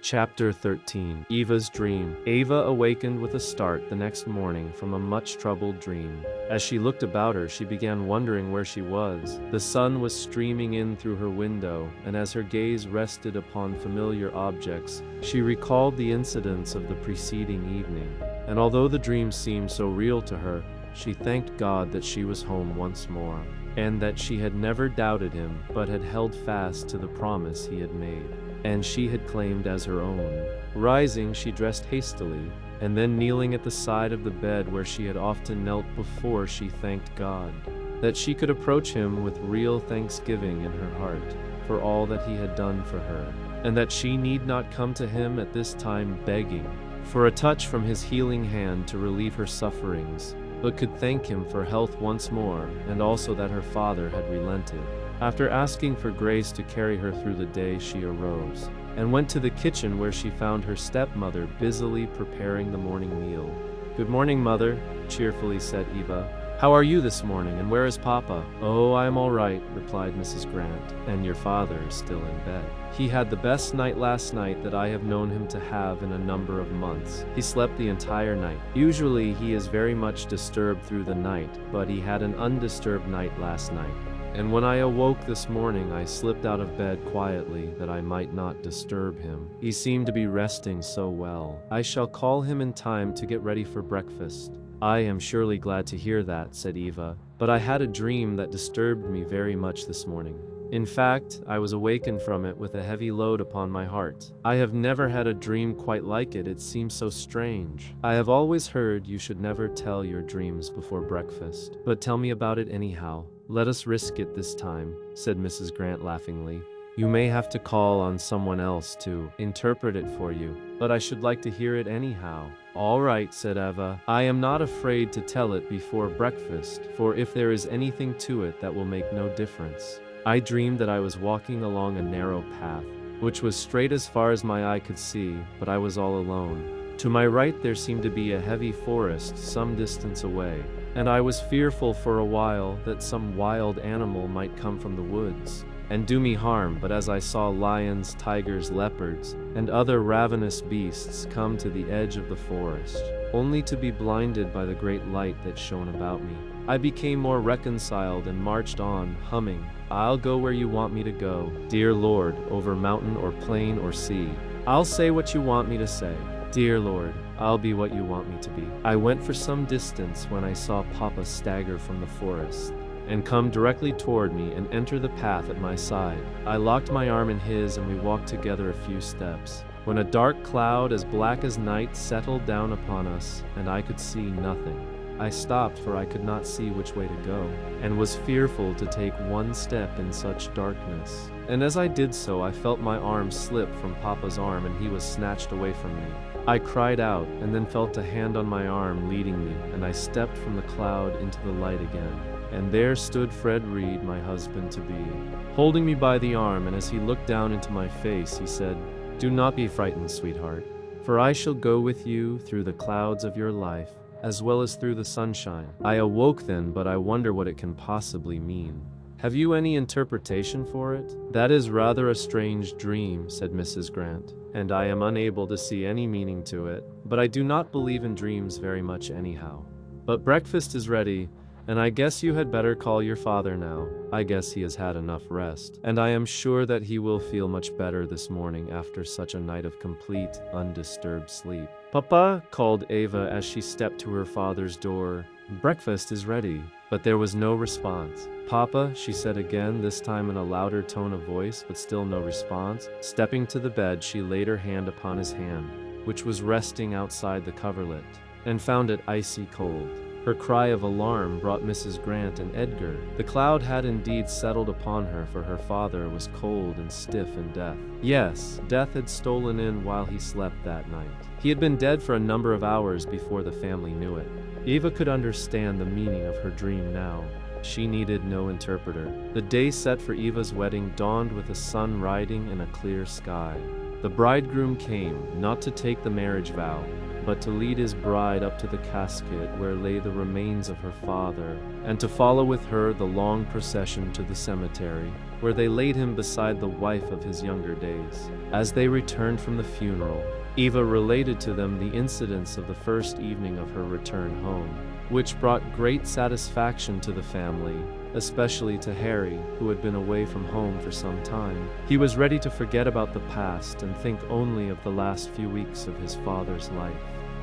Chapter 13. Eva's Dream. Eva awakened with a start the next morning from a much-troubled dream. As she looked about her, she began wondering where she was. The sun was streaming in through her window, and as her gaze rested upon familiar objects, she recalled the incidents of the preceding evening. And although the dream seemed so real to her, she thanked God that she was home once more, and that she had never doubted him, but had held fast to the promise he had made, and she had claimed as her own. Rising, she dressed hastily, and then kneeling at the side of the bed where she had often knelt before, she thanked God that she could approach him with real thanksgiving in her heart for all that he had done for her, and that she need not come to him at this time begging for a touch from his healing hand to relieve her sufferings, but could thank him for health once more, and also that her father had relented. After asking for grace to carry her through the day, she arose and went to the kitchen, where she found her stepmother busily preparing the morning meal. "Good morning, Mother," cheerfully said Eva. "How are you this morning, and where is Papa?" "Oh, I am all right," replied Mrs. Grant, "and your father is still in bed. He had the best night last night that I have known him to have in a number of months. He slept the entire night. Usually he is very much disturbed through the night, but he had an undisturbed night last night. And when I awoke this morning, I slipped out of bed quietly that I might not disturb him. He seemed to be resting so well. I shall call him in time to get ready for breakfast." "I am surely glad to hear that," said Eva, "but I had a dream that disturbed me very much this morning. In fact, I was awakened from it with a heavy load upon my heart. I have never had a dream quite like it. It seems so strange. I have always heard you should never tell your dreams before breakfast, but tell me about it anyhow. Let us risk it this time," said Mrs. Grant laughingly. "You may have to call on someone else to interpret it for you, but I should like to hear it anyhow." "All right," said Eva. "I am not afraid to tell it before breakfast, for if there is anything to it, that will make no difference. I dreamed that I was walking along a narrow path, which was straight as far as my eye could see, but I was all alone. To my right there seemed to be a heavy forest some distance away, and I was fearful for a while that some wild animal might come from the woods and do me harm, but as I saw lions, tigers, leopards, and other ravenous beasts come to the edge of the forest, only to be blinded by the great light that shone about me, I became more reconciled and marched on, humming, 'I'll go where you want me to go, dear Lord, over mountain or plain or sea. I'll say what you want me to say. Dear Lord, I'll be what you want me to be.' I went for some distance when I saw Papa stagger from the forest and come directly toward me and enter the path at my side. I locked my arm in his, and we walked together a few steps, when a dark cloud as black as night settled down upon us, and I could see nothing. I stopped, for I could not see which way to go, and was fearful to take one step in such darkness. And as I did so, I felt my arm slip from Papa's arm, and he was snatched away from me. I cried out, and then felt a hand on my arm leading me, and I stepped from the cloud into the light again. And there stood Fred Reed, my husband-to-be, holding me by the arm, and as he looked down into my face, he said, 'Do not be frightened, sweetheart, for I shall go with you through the clouds of your life, as well as through the sunshine.' I awoke then, but I wonder what it can possibly mean. Have you any interpretation for it?" "That is rather a strange dream," said Mrs. Grant, "and I am unable to see any meaning to it, but I do not believe in dreams very much anyhow. But breakfast is ready, and I guess you had better call your father now. I guess he has had enough rest, and I am sure that he will feel much better this morning after such a night of complete, undisturbed sleep." "Papa," called Eva as she stepped to her father's door, "breakfast is ready." But there was no response. "Papa," she said again, this time in a louder tone of voice, but still no response. Stepping to the bed, she laid her hand upon his hand, which was resting outside the coverlet, and found it icy cold. Her cry of alarm brought Mrs. Grant and Edgar. The cloud had indeed settled upon her, for her father was cold and stiff in death. Yes, death had stolen in while he slept that night. He had been dead for a number of hours before the family knew it. Eva could understand the meaning of her dream now. She needed no interpreter. The day set for Eva's wedding dawned with the sun riding in a clear sky. The bridegroom came, not to take the marriage vow, but to lead his bride up to the casket where lay the remains of her father, and to follow with her the long procession to the cemetery, where they laid him beside the wife of his younger days. As they returned from the funeral, Eva related to them the incidents of the first evening of her return home, which brought great satisfaction to the family, especially to Harry, who had been away from home for some time. He was ready to forget about the past and think only of the last few weeks of his father's life.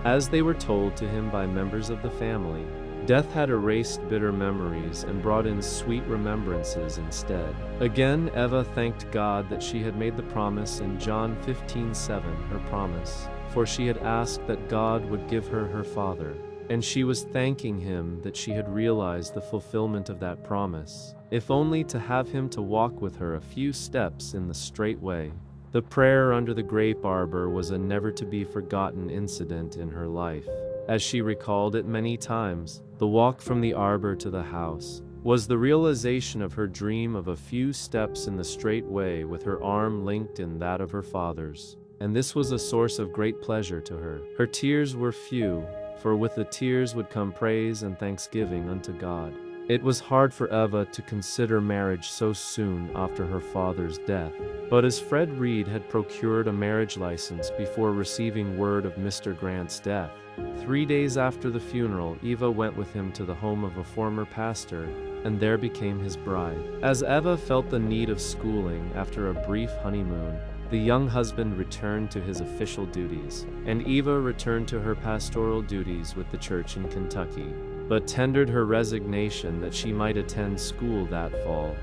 As they were told to him by members of the family, death had erased bitter memories and brought in sweet remembrances instead. Again, Eva thanked God that she had made the promise in John 15:7, her promise, for she had asked that God would give her her father. And she was thanking him that she had realized the fulfillment of that promise, if only to have him to walk with her a few steps in the straight way. The prayer under the grape arbor was a never-to-be-forgotten incident in her life. As she recalled it many times, the walk from the arbor to the house was the realization of her dream of a few steps in the straight way with her arm linked in that of her father's, and this was a source of great pleasure to her. Her tears were few, for with the tears would come praise and thanksgiving unto God. It was hard for Eva to consider marriage so soon after her father's death, but as Fred Reed had procured a marriage license before receiving word of Mr. Grant's death, 3 days after the funeral, Eva went with him to the home of a former pastor, and there became his bride. As Eva felt the need of schooling after a brief honeymoon, the young husband returned to his official duties, and Eva returned to her pastoral duties with the church in Kentucky, but tendered her resignation that she might attend school that fall.